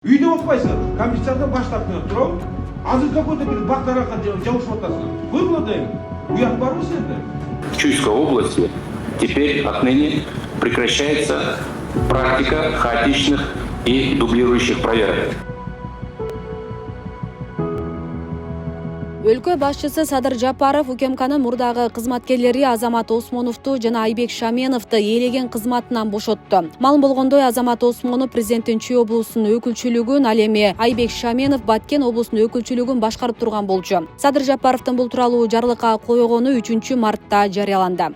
Үйде отпайсың, комиссардан баштап тұрау, азыр какой-то бір бақтараққа жауышып отасың. Қой бұладайым, ұят бар ма сенде? В Чуйской области теперь отныне прекращается практика хаотичных и дублирующих проверок. Өлкө башчысы Садыр Жапаров УКМКнын мурдагы кызматкерлери Азамат Осмоновду жана Айбек Шаменовду ээлеген кызматынан бошотту. Маалым болгондой, Азамат Осмонов президенттин Чүй облусунун өкүлчүлүгүн, ал эми Айбек Шаменов Баткен облусунун өкүлчүлүгүн башкарып турган болчу. Садыр Жапаровдун бул тууралуу жарлыкка койгону 3-мартта жарыяланды.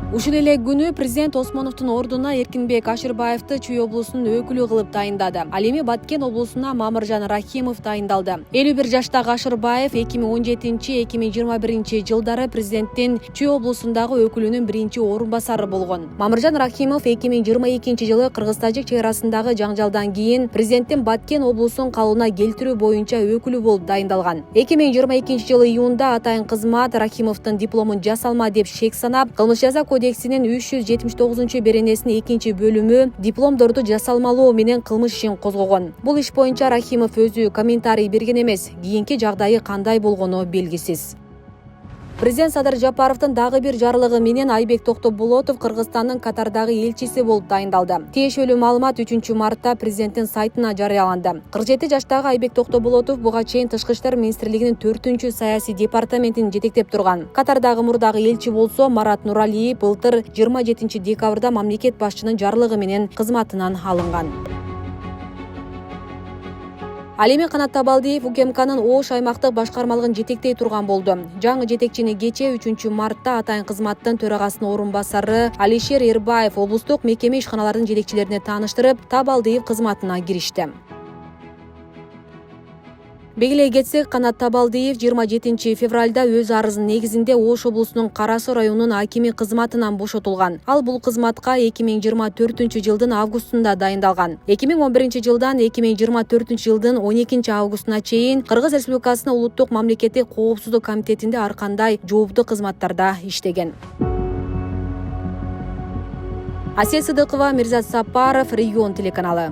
Ушул эле күнү президент Осмоновдун ордуна Эркинбек Ашырбаевди Чүй облусунун өкүлү кылып тайындады. Ал эми Баткен облусуна Мамыржан Рахимов тайындалды. 51 жаштагы Ашырбаев 2017-2021 жылдары президенттин Чүй облусундагы өкүлүнүн биринчи орун басары болгон. Мамыржан Рахимов 2022 жылы Кыргыз-Тажик чек арасындагы жаңжалдан кийин президенттин Баткен облусун калыбына келтирүү боюнча өкүлү болуп дайындалган. 2022 жылы июнда атайын кызмат Рахимовдун дипломун жасалма деп шек санап, кылмыш жаза кодексинин 379-беренесинин 2-бөлүмү дипломдорду жасалмалоо менен кылмыш ишин козгогон. Бул иш боюнча Рахимов өзү комментарий берген эмес. Кийинки жагдайы кандай болгону белгисиз. Президент Садыр Жапаровдун дагы бир жарлыгы менен Айбек Токтоболотов Кыргызстандын Катардагы элчиси болуп тайындалды. Тиешелүү маалымат 3-мартта президенттин сайтына жарыяланды. 47 жаштагы Айбек Токтоболотов буга чейин Тышкы иштер министрлигинин 4-саясий департаментин жетектеп турган. Катардагы мурдагы элчи болсо Марат Нуралиев былтыр 27 декабрда мамлекет башчынын жарлыгы менен кызматынан алынган. Ал эми Канат Табалдиев УКМКнын Ош аймактык башкармалыгын жетектей турган болду. Жаңы жетекчини кечээ 3-мартта атайын кызматтын төрагасынын орун басары Алишер Эрбаев облустук мекеме ишканалардын жетекчилерине тааныштырып, Табалдиев кызматына киришти. Белгилей кетсек, Канат Табалдиев 27 февралда өз арызынын негизинде Ош облусунун Кара Суу районунун акими кызматынан бошотулган. Ал бул кызматка 2024 жылдын августунда дайындалган. 2011 жылдан 2024 жылдын 12 августуна чейин Кыргыз Республикасынын улуттук мамлекеттик коопсуздук комитетинде ар кандай жооптуу кызматтарда иштеген. Асел Сыдыкова, Мирзат Сапаров, Регион телеканалы.